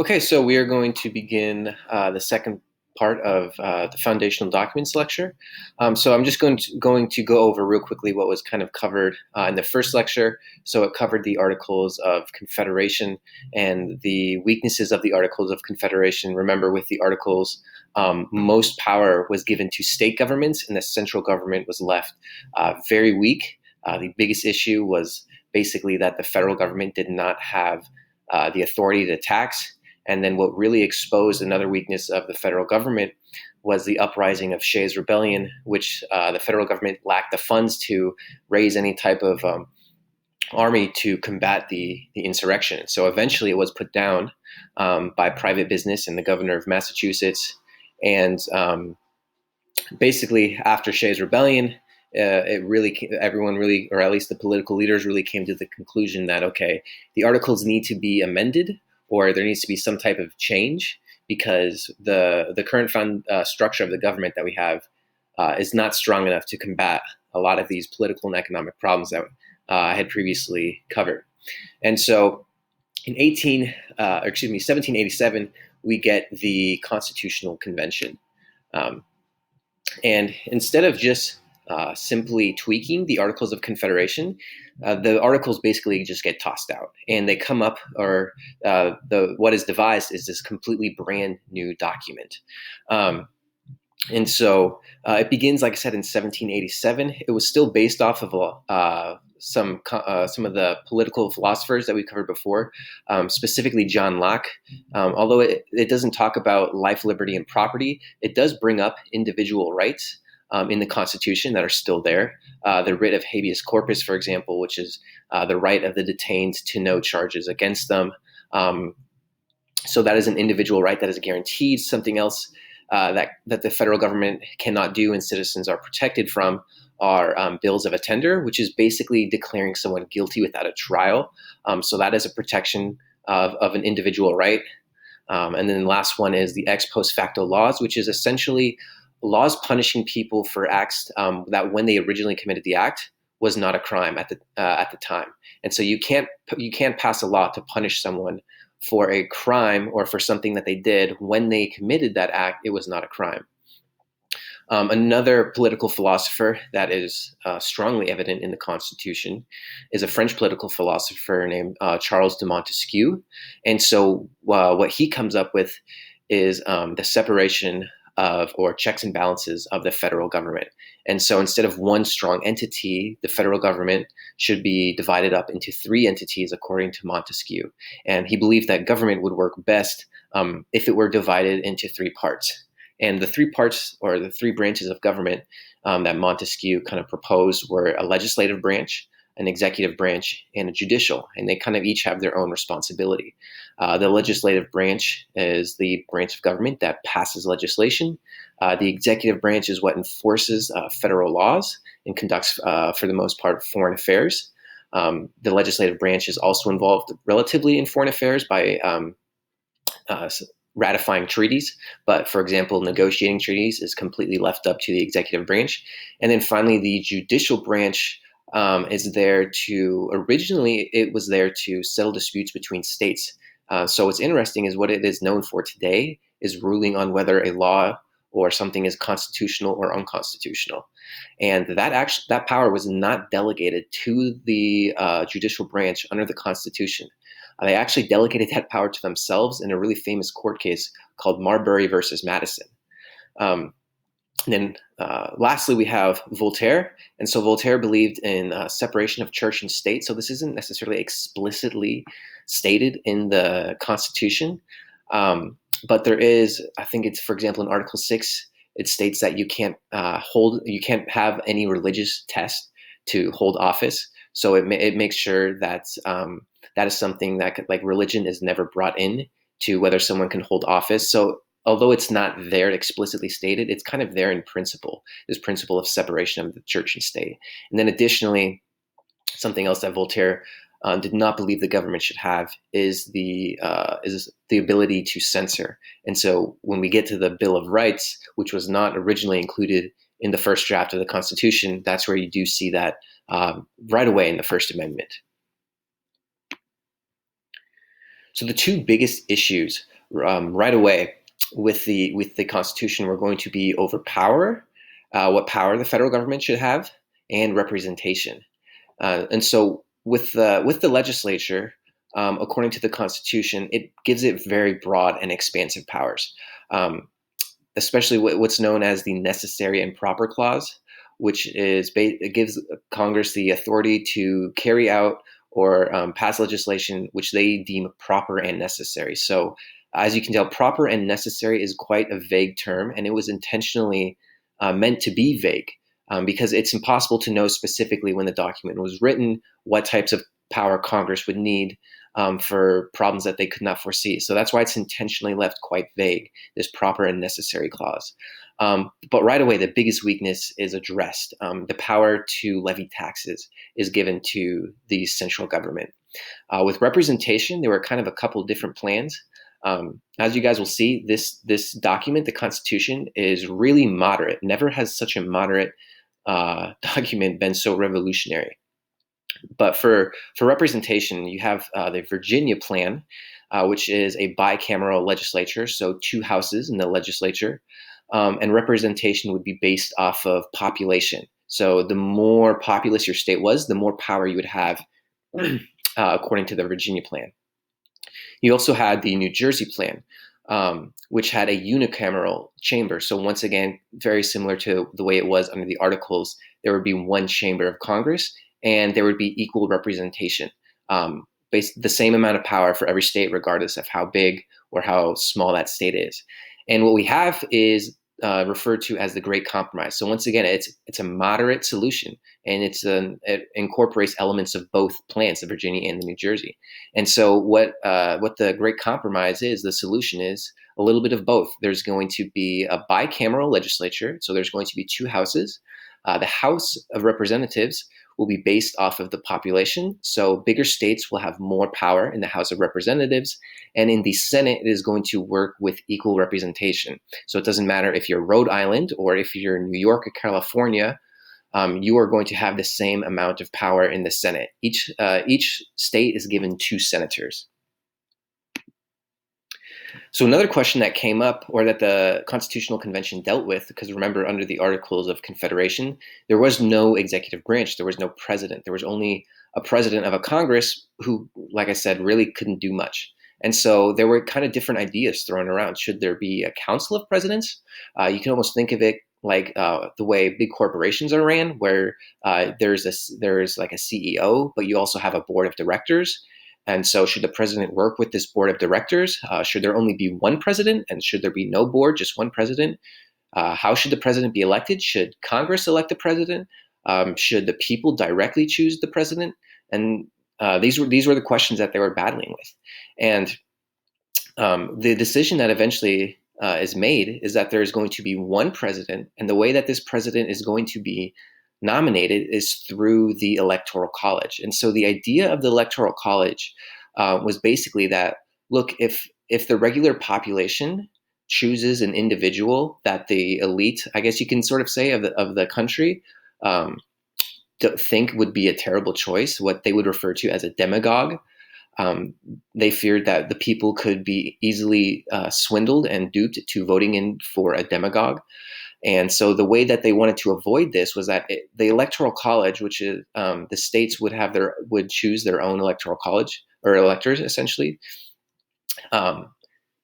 Okay, so we are going to begin the second part of the foundational documents lecture. So I'm just going to go over real quickly what was kind of covered in the first lecture. So it covered the Articles of Confederation and the weaknesses of the Articles of Confederation. Remember, with the Articles, most power was given to state governments, and the central government was left very weak. The biggest issue was basically that the federal government did not have the authority to tax. And then what really exposed another weakness of the federal government was the uprising of Shays Rebellion, which the federal government lacked the funds to raise any type of army to combat the insurrection. So eventually it was put down by private business and the governor of Massachusetts. And basically, after Shays Rebellion, everyone really, or at least the political leaders really came to the conclusion that, okay, the articles need to be amended, or there needs to be some type of change, because the current structure of the government that we have is not strong enough to combat a lot of these political and economic problems that I had previously covered. And so in 1787, we get the Constitutional Convention. And instead of just simply tweaking the Articles of Confederation, the articles basically just get tossed out, and they come up, or what is devised is this completely brand new document. And so it begins, like I said, in 1787. It was still based off of some of the political philosophers that we covered before, specifically John Locke. Although it doesn't talk about life, liberty, and property, it does bring up individual rights in the Constitution that are still there. The writ of habeas corpus, for example, which is the right of the detained to no charges against them. So that is an individual right that is guaranteed. Something else that the federal government cannot do and citizens are protected from are bills of attainder, which is basically declaring someone guilty without a trial. So that is a protection of an individual right. And then the last one is the ex post facto laws, which is essentially laws punishing people for acts that, when they originally committed the act, was not a crime at the time. And so you can't pass a law to punish someone for a crime or for something that they did when they committed that act. It was not a crime. Another political philosopher that is strongly evident in the Constitution is a French political philosopher named Charles de Montesquieu. And so what he comes up with is the separation of, or checks and balances of, the federal government. And so instead of one strong entity, the federal government should be divided up into three entities, according to Montesquieu. And he believed that government would work best if it were divided into three parts. And the three parts, or the three branches of government that Montesquieu kind of proposed, were a legislative branch, an executive branch, and a judicial. And they kind of each have their own responsibility. The legislative branch is the branch of government that passes legislation. The executive branch is what enforces federal laws and conducts, for the most part, foreign affairs. The legislative branch is also involved relatively in foreign affairs by ratifying treaties, but, for example, negotiating treaties is completely left up to the executive branch. And then finally, the judicial branch is there to, originally it was there to settle disputes between states. So what's interesting is what it is known for today is ruling on whether a law or something is constitutional or unconstitutional. And that power was not delegated to the judicial branch under the Constitution. They actually delegated that power to themselves in a really famous court case called Marbury versus Madison. Then lastly, we have Voltaire. And so Voltaire believed in separation of church and state. So this isn't necessarily explicitly stated in the Constitution. But there is, I think it's, for example, in Article 6, it states that you can't have any religious test to hold office. So it makes sure that that is something that like religion is never brought in to whether someone can hold office. So although it's not there explicitly stated, it's kind of there in principle, this principle of separation of the church and state. And then additionally, something else that Voltaire did not believe the government should have is the ability to censor. And so when we get to the Bill of Rights, which was not originally included in the first draft of the Constitution, that's where you do see that right away in the First Amendment. So the two biggest issues right away with the Constitution, we're going to be over power, what power the federal government should have, and representation. And so with the legislature, according to the Constitution, it gives it very broad and expansive powers, especially what's known as the necessary and proper clause, which it gives Congress the authority to carry out or pass legislation which they deem proper and necessary. So, as you can tell, proper and necessary is quite a vague term, and it was intentionally meant to be vague because it's impossible to know specifically when the document was written what types of power Congress would need for problems that they could not foresee. So that's why it's intentionally left quite vague, this proper and necessary clause. But right away, the biggest weakness is addressed. The power to levy taxes is given to the central government. With representation, there were kind of a couple different plans. As you guys will see, this document, the Constitution, is really moderate. Never has such a moderate document been so revolutionary. But for representation, you have the Virginia plan, which is a bicameral legislature, so two houses in the legislature, and representation would be based off of population. So the more populous your state was, the more power you would have, according to the Virginia plan. You also had the New Jersey plan, which had a unicameral chamber. So once again, very similar to the way it was under the Articles, there would be one chamber of Congress, and there would be equal representation, the same amount of power for every state, regardless of how big or how small that state is. And what we have is referred to as the Great Compromise. So once again, it's a moderate solution, and it incorporates elements of both plans, the Virginia and the New Jersey. And so what the Great Compromise is, the solution is a little bit of both. There's going to be a bicameral legislature, so there's going to be two houses. The House of Representatives will be based off of the population. So bigger states will have more power in the House of Representatives. And in the Senate, it is going to work with equal representation. So it doesn't matter if you're Rhode Island or if you're New York or California, you are going to have the same amount of power in the Senate. Each state is given two senators. So another question that came up, or that the Constitutional Convention dealt with, because remember, under the Articles of Confederation, there was no executive branch. There was no president. There was only a president of a Congress who, like I said, really couldn't do much. And so there were kind of different ideas thrown around. Should there be a council of presidents? You can almost think of it like the way big corporations are ran, where there's like a CEO, but you also have a board of directors. And so should the president work with this board of directors? Should there only be one president? And should there be no board, just one president? How should the president be elected? Should Congress elect the president? Should the people directly choose the president? And these were the questions that they were battling with. And the decision that eventually is made is that there is going to be one president, and the way that this president is going to be nominated is through the Electoral College. And so the idea of the Electoral College was basically that, look, if the regular population chooses an individual that the elite, I guess you can sort of say, of the country, think would be a terrible choice, what they would refer to as a demagogue. They feared that the people could be easily swindled and duped to voting in for a demagogue. And so the way that they wanted to avoid this was that the Electoral College, which is the states would choose their own Electoral College, or electors essentially.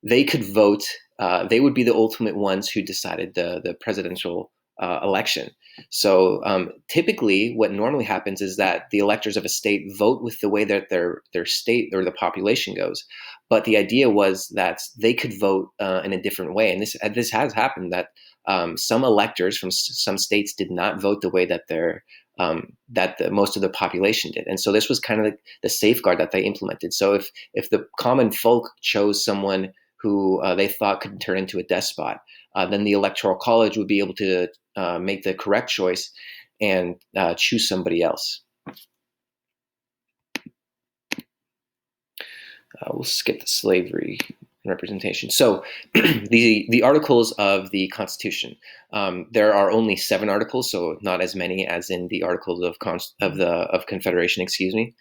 They could vote. They would be the ultimate ones who decided the presidential election. So typically what normally happens is that the electors of a state vote with the way that their state or the population goes. But the idea was that they could vote in a different way. And this has happened, that some electors from some states did not vote the way that most of the population did. And so this was kind of the safeguard that they implemented. So if the common folk chose someone who they thought could turn into a despot, then the Electoral College would be able to make the correct choice and choose somebody else. We'll skip the slavery representation. So the articles of the Constitution, there are only 7 articles, so not as many as in the Articles of Confederation, excuse me.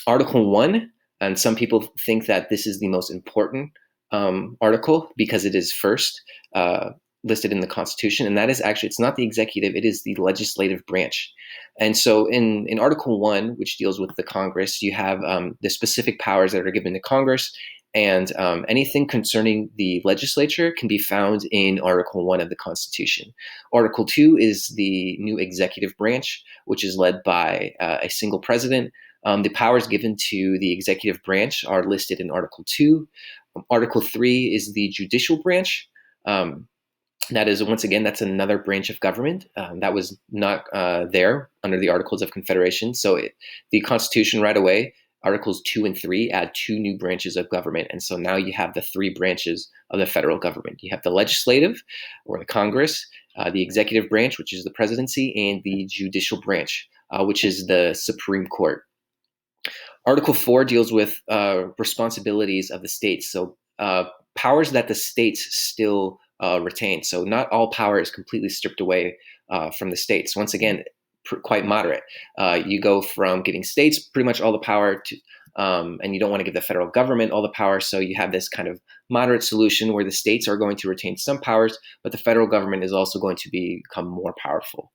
Article 1, and some people think that this is the most important article because it is first listed in the Constitution, and that is actually, it's not the executive, it is the legislative branch. And so in Article 1, which deals with the Congress, you have the specific powers that are given to Congress, and anything concerning the legislature can be found in Article 1 of the Constitution. Article 2 is the new executive branch, which is led by a single president. The powers given to the executive branch are listed in Article 2. Article 3 is the judicial branch. That is, once again, that's another branch of government that was not there under the Articles of Confederation. So the Constitution right away, Articles 2 and 3 add two new branches of government. And so now you have the three branches of the federal government. You have the legislative, or the Congress, the executive branch, which is the presidency, and the judicial branch, which is the Supreme Court. Article 4 deals with responsibilities of the states. So powers that the states still retain. So not all power is completely stripped away from the states. Once again, quite moderate. You go from giving states pretty much all the power to, and you don't want to give the federal government all the power. So you have this kind of moderate solution where the states are going to retain some powers, but the federal government is also going to become more powerful.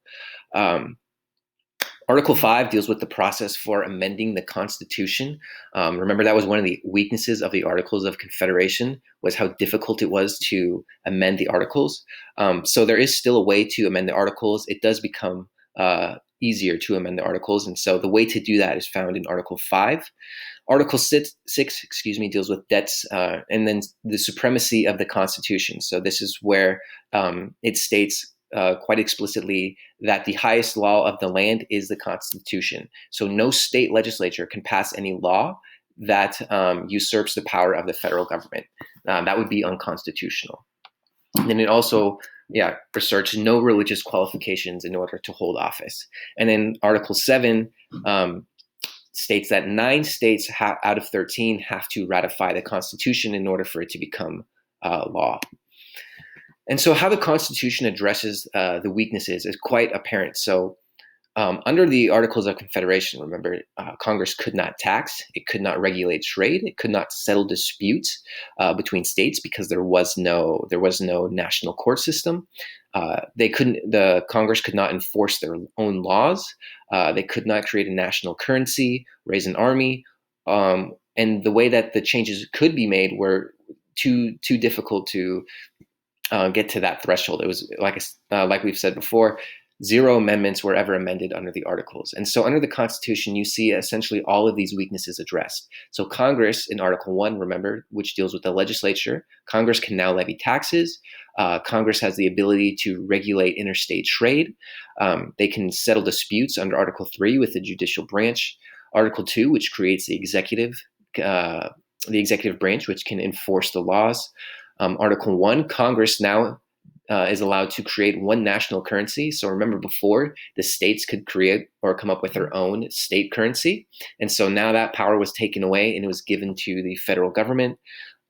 Article 5 deals with the process for amending the Constitution. Remember, that was one of the weaknesses of the Articles of Confederation, was how difficult it was to amend the Articles. So there is still a way to amend the Articles. It does become easier to amend the Articles, and so the way to do that is found in Article 5. Article 6 deals with debts, and then the supremacy of the Constitution. So this is where it states quite explicitly that the highest law of the land is the Constitution. So no state legislature can pass any law that usurps the power of the federal government. That would be unconstitutional. And then it also asserts no religious qualifications in order to hold office. And then Article 7 states that 9 states out of 13 have to ratify the Constitution in order for it to become law. And so how the Constitution addresses the weaknesses is quite apparent. So under the Articles of Confederation, remember, Congress could not tax, it could not regulate trade, it could not settle disputes between states because there was no national court system. The Congress could not enforce their own laws. They could not create a national currency, raise an army, and the way that the changes could be made were too difficult to get to that threshold. It was like we've said before, 0 amendments were ever amended under the Articles. And so under the Constitution, you see essentially all of these weaknesses addressed. So Congress in Article 1, remember, which deals with the legislature, Congress can now levy taxes. Congress has the ability to regulate interstate trade. They can settle disputes under Article 3 with the judicial branch. Article 2, which creates the executive branch, which can enforce the laws. Article 1, Congress now is allowed to create one national currency. So remember, before, the states could create or come up with their own state currency. And so now that power was taken away and it was given to the federal government.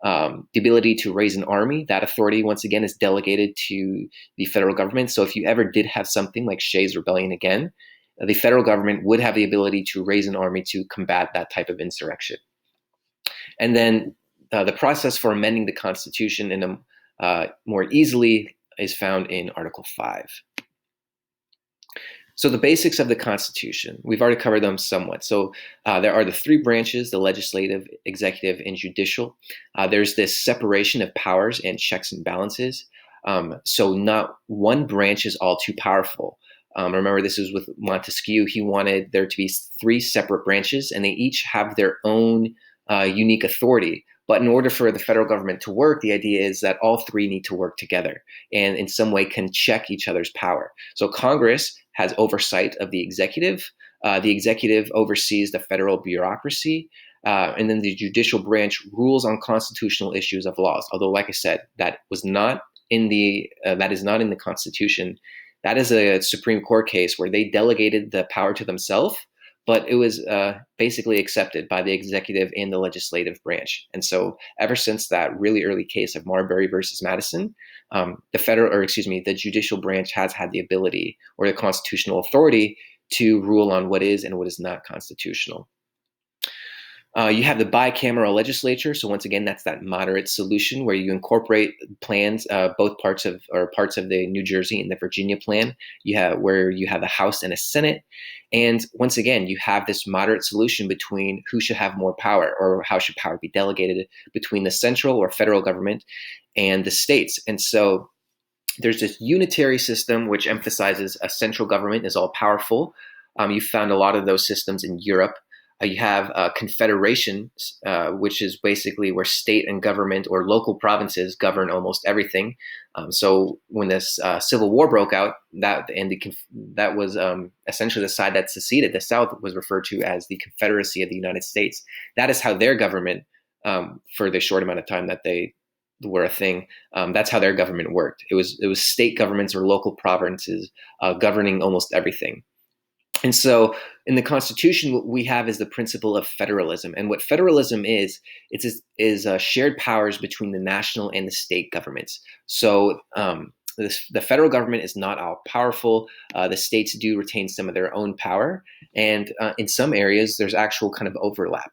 The ability to raise an army, that authority, once again, is delegated to the federal government. So if you ever did have something like Shays' Rebellion again, the federal government would have the ability to raise an army to combat that type of insurrection. And then the process for amending the Constitution in a more easily is found in Article 5. So the basics of the Constitution, we've already covered them somewhat. So there are the 3 branches, the legislative, executive, and judicial. There's this separation of powers and checks and balances. So not one branch is all too powerful. Remember, this is with Montesquieu. He wanted there to be 3 separate branches, and they each have their own unique authority. But in order for the federal government to work, the idea is that all 3 need to work together and in some way can check each other's power. So Congress has oversight of the executive. The executive oversees the federal bureaucracy. And then the judicial branch rules on constitutional issues of laws. Although, like I said, that is not in the Constitution. That is a Supreme Court case where they delegated the power to themselves, but it was basically accepted by the executive and the legislative branch. And so ever since that really early case of Marbury versus Madison, the judicial branch has had the ability or the constitutional authority to rule on what is and what is not constitutional. You have the bicameral legislature. So once again, that's that moderate solution where you incorporate plans, both parts of the New Jersey and the Virginia plan. You have where you have a House and a Senate, and once again, you have this moderate solution between who should have more power or how should power be delegated between the central or federal government and the states. And so there's this unitary system which emphasizes a central government is all powerful. You found a lot of those systems in Europe. You have a confederation, which is basically where state and government or local provinces govern almost everything. So when this Civil War broke out, that was essentially the side that seceded. The South was referred to as the Confederacy of the United States. That is how their government, for the short amount of time that they were a thing, that's how their government worked. It was state governments or local provinces governing almost everything. And so in the Constitution, what we have is the principle of federalism. And what federalism is shared powers between the national and the state governments. So the federal government is not all powerful. The states do retain some of their own power. And in some areas, there's actual kind of overlap.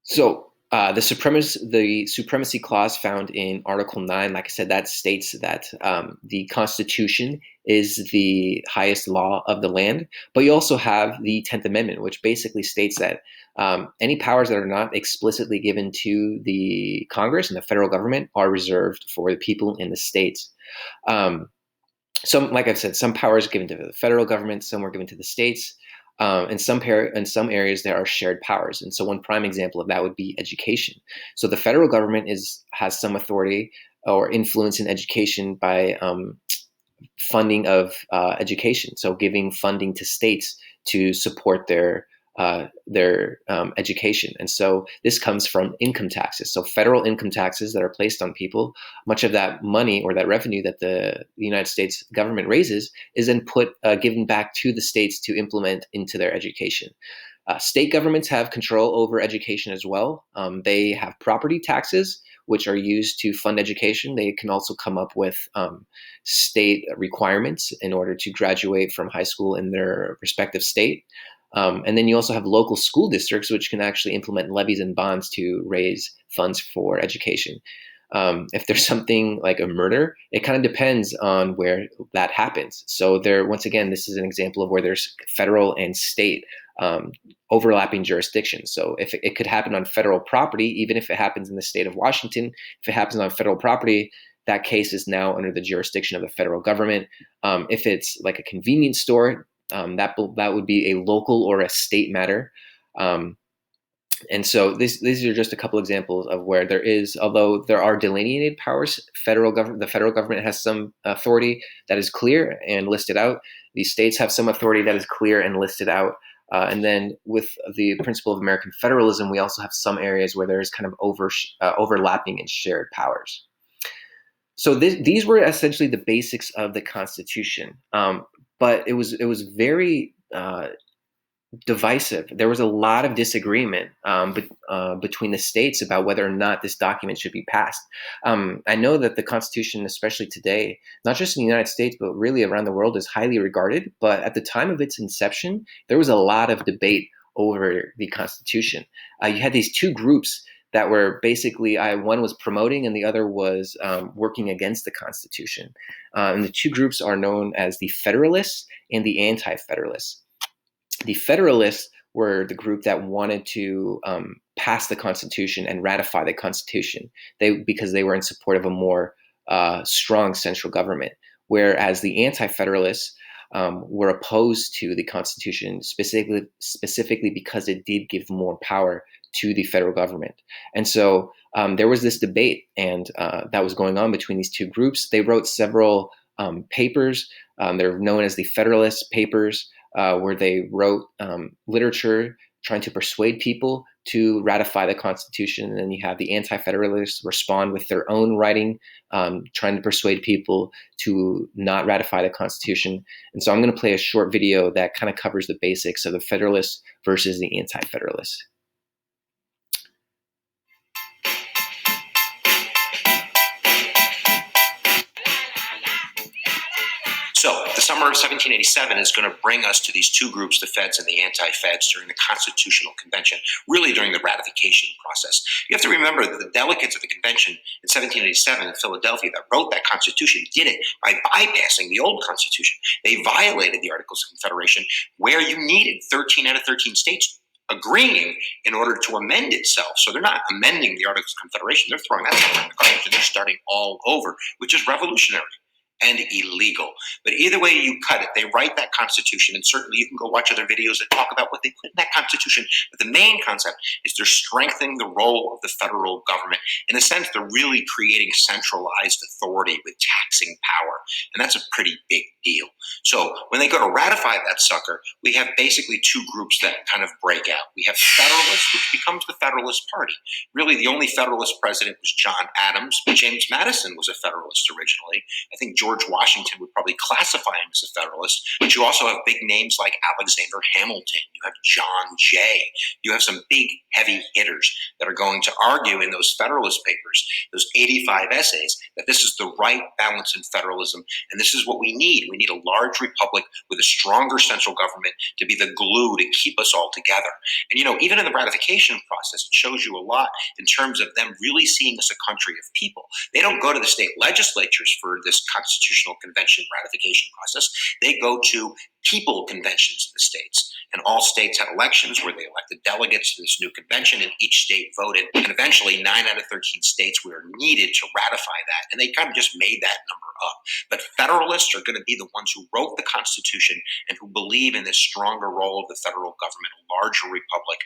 So the supremacy clause found in Article 9, like I said, that states that the Constitution is the highest law of the land. But you also have the 10th Amendment, which basically states that any powers that are not explicitly given to the Congress and the federal government are reserved for the people in the states. Like I've said, some powers are given to the federal government, some were given to the states. In some areas, there are shared powers. And so one prime example of that would be education. So the federal government has some authority or influence in education by funding of education. So giving funding to states to support their education. And so this comes from income taxes. So federal income taxes that are placed on people, much of that money or that revenue that the United States government raises is then given back to the states to implement into their education. State governments have control over education as well. They have property taxes, which are used to fund education. They can also come up with state requirements in order to graduate from high school in their respective state. And then you also have local school districts, which can actually implement levies and bonds to raise funds for education. If there's something like a murder, it kind of depends on where that happens. So once again, this is an example of where there's federal and state overlapping jurisdictions. So if it could happen on federal property, even if it happens in the state of Washington, if it happens on federal property, that case is now under the jurisdiction of the federal government. If it's like a convenience store, that would be a local or a state matter. And so these are just a couple examples of where there is, although there are delineated powers, the federal government has some authority that is clear and listed out. The states have some authority that is clear and listed out. And then with the principle of American federalism, we also have some areas where there is kind of overlapping and shared powers. So these were essentially the basics of the Constitution. But it was very divisive. There was a lot of disagreement between the states about whether or not this document should be passed. I know that the Constitution, especially today, not just in the United States, but really around the world, is highly regarded. But at the time of its inception, there was a lot of debate over the Constitution. You had these two groups that were basically, one was promoting and the other was working against the Constitution. And the two groups are known as the Federalists and the Anti-Federalists. The Federalists were the group that wanted to pass the Constitution and ratify the Constitution because they were in support of a more strong central government, whereas the Anti-Federalists were opposed to the Constitution specifically because it did give more power to the federal government. And so there was this debate and that was going on between these two groups. They wrote several papers. They're known as the Federalist Papers, where they wrote literature trying to persuade people to ratify the Constitution. And then you have the Anti-Federalists respond with their own writing, trying to persuade people to not ratify the Constitution. And so I'm going to play a short video that kind of covers the basics of the Federalists versus the Anti-Federalists. So the summer of 1787 is going to bring us to these two groups, the Feds and the anti-Feds, during the Constitutional Convention, really during the ratification process. You have to remember that the delegates of the convention in 1787 in Philadelphia that wrote that Constitution did it by bypassing the old Constitution. They violated the Articles of Confederation, where you needed 13 out of 13 states agreeing in order to amend itself. So they're not amending the Articles of Confederation. They're throwing that stuff in the garbage and they're starting all over, which is revolutionary and illegal. But either way you cut it, they write that Constitution, and certainly you can go watch other videos that talk about what they put in that Constitution. But the main concept is they're strengthening the role of the federal government. In a sense, they're really creating centralized authority with taxing power, and that's a pretty big deal. So when they go to ratify that sucker, we have basically two groups that kind of break out. We have the Federalists, which becomes the Federalist Party. Really, the only Federalist president was John Adams, but James Madison was a Federalist originally. I think George Washington would probably classify him as a Federalist, but you also have big names like Alexander Hamilton. You have John Jay. You have some big, heavy hitters that are going to argue in those Federalist papers, those 85 essays, that this is the right balance in federalism, and this is what we need. We need a large republic with a stronger central government to be the glue to keep us all together. And, even in the ratification process, it shows you a lot in terms of them really seeing us a country of people. They don't go to the state legislatures for this Constitutional Convention ratification process. They go to people conventions in the states. And all states had elections where they elected delegates to this new convention, and each state voted. And eventually, 9 out of 13 states were needed to ratify that. And they kind of just made that number up. But Federalists are going to be the ones who wrote the Constitution and who believe in this stronger role of the federal government, a larger republic.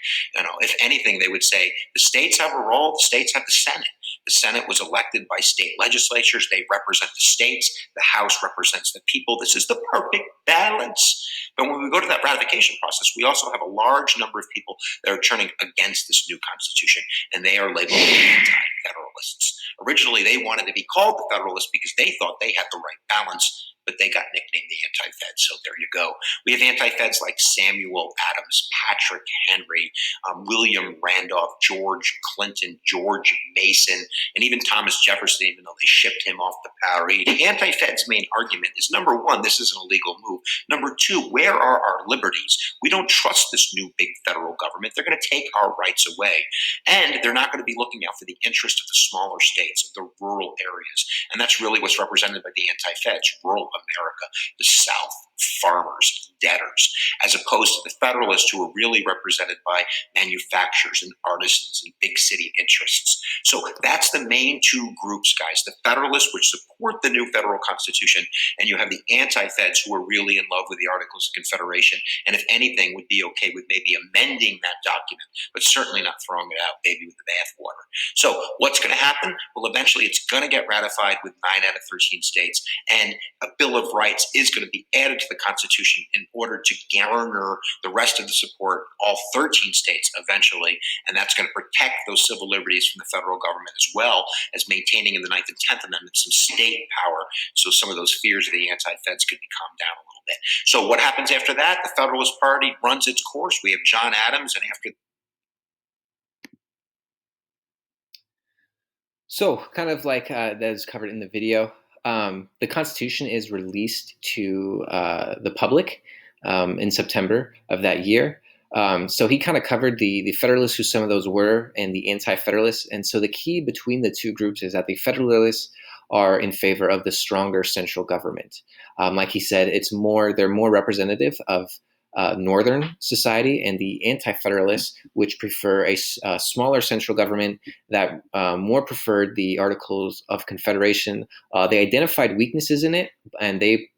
If anything, they would say the states have a role, the states have the Senate. The Senate was elected by state legislatures. They represent the states. The House represents the people. This is the perfect balance. But when we go to that ratification process, we also have a large number of people that are turning against this new Constitution, and they are labeled anti-federalists. Originally, they wanted to be called the Federalists because they thought they had the right balance, but they got nicknamed the anti-Feds. So there you go. We have anti-Feds like Samuel Adams, Patrick Henry, William Randolph, George Clinton, George Mason, and even Thomas Jefferson, even though they shipped him off to Paris. The anti-Feds' main argument is, number one, this is an illegal move. Number two, where are our liberties? We don't trust this new big federal government. They're going to take our rights away. And they're not going to be looking out for the interest of the smaller states, of the rural areas. And that's really what's represented by the anti-Feds, rural America, the South, farmers, debtors, as opposed to the Federalists, who are really represented by manufacturers and artisans and big city interests. So that's the main two groups, guys. The Federalists, which support the new federal constitution, and you have the anti-Feds, who are really in love with the Articles of Confederation, and if anything, would be okay with maybe amending that document, but certainly not throwing it out, maybe with the bathwater. So what's going to happen? Well, eventually it's going to get ratified with 9 out of 13 states, and a Bill of Rights is going to be added to the Constitution in order to garner the rest of the support, all 13 states eventually, and that's going to protect those civil liberties from the federal government, as well as maintaining in the 9th and 10th Amendments some state power, so some of those fears of the anti-Feds could be calmed down a little bit. So what happens after that? The Federalist Party runs its course. We have John Adams, and after So, kind of like that is covered in the video, the Constitution is released to the public in September of that year. So he kind of covered the Federalists, who some of those were, and the Anti-Federalists. And so the key between the two groups is that the Federalists are in favor of the stronger central government. Like he said, they're more representative of Northern society, and the Anti-Federalists, which prefer a smaller central government that more preferred the Articles of Confederation. They identified weaknesses in it, and they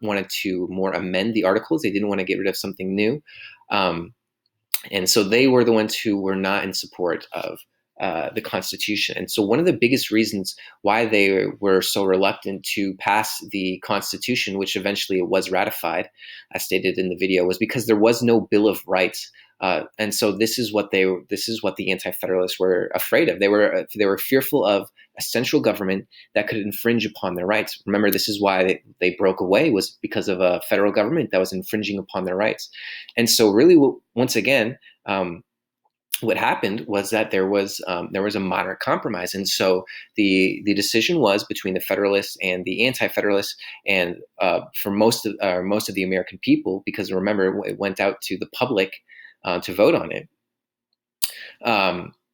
wanted to more amend the Articles. They didn't want to get rid of something new. And so they were the ones who were not in support of the Constitution. And so one of the biggest reasons why they were so reluctant to pass the Constitution, which eventually it was ratified, as stated in the video, was because there was no Bill of Rights. And so this is what the Anti-Federalists were afraid of. They were fearful of a central government that could infringe upon their rights. Remember, this is why they broke away, was because of a federal government that was infringing upon their rights. And so really, once again, what happened was that there was a moderate compromise, and so the decision was between the Federalists and the Anti-Federalists, and for most of the American people, because remember it went out to the public to vote on it.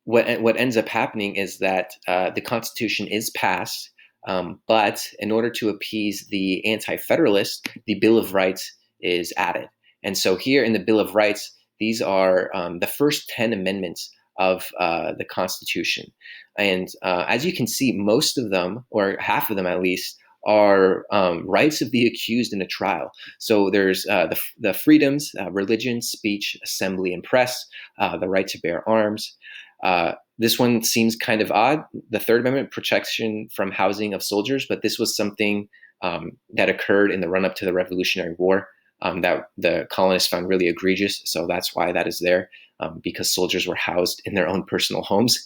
What ends up happening is that the Constitution is passed, but in order to appease the Anti-Federalists, the Bill of Rights is added. And so here in the Bill of Rights, these are the first 10 amendments of the Constitution. And as you can see, most of them, or half of them at least, are rights of the accused in a trial. So there's the freedoms, religion, speech, assembly, and press, the right to bear arms. This one seems kind of odd. The Third Amendment, protection from housing of soldiers, but this was something that occurred in the run-up to the Revolutionary War that the colonists found really egregious. So that's why that is there, because soldiers were housed in their own personal homes.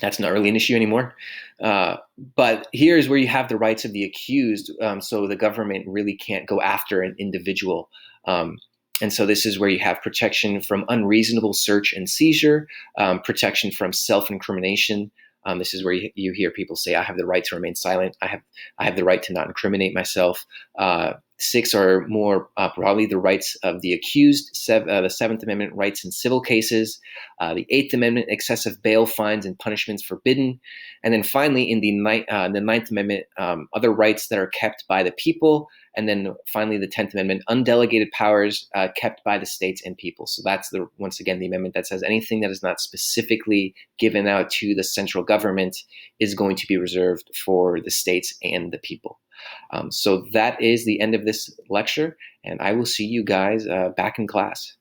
That's not really an issue anymore. But here's where you have the rights of the accused. So the government really can't go after an individual. And so this is where you have protection from unreasonable search and seizure, protection from self-incrimination. This is where you hear people say, I have the right to remain silent. I have the right to not incriminate myself. 6 are more broadly the rights of the accused. The Seventh Amendment, rights in civil cases. The Eighth Amendment, excessive bail, fines, and punishments forbidden. And then finally, in the Ninth Amendment, other rights that are kept by the people. And then finally, the 10th Amendment, undelegated powers kept by the states and people. So that's once again the amendment that says anything that is not specifically given out to the central government is going to be reserved for the states and the people. So that is the end of this lecture, and I will see you guys back in class.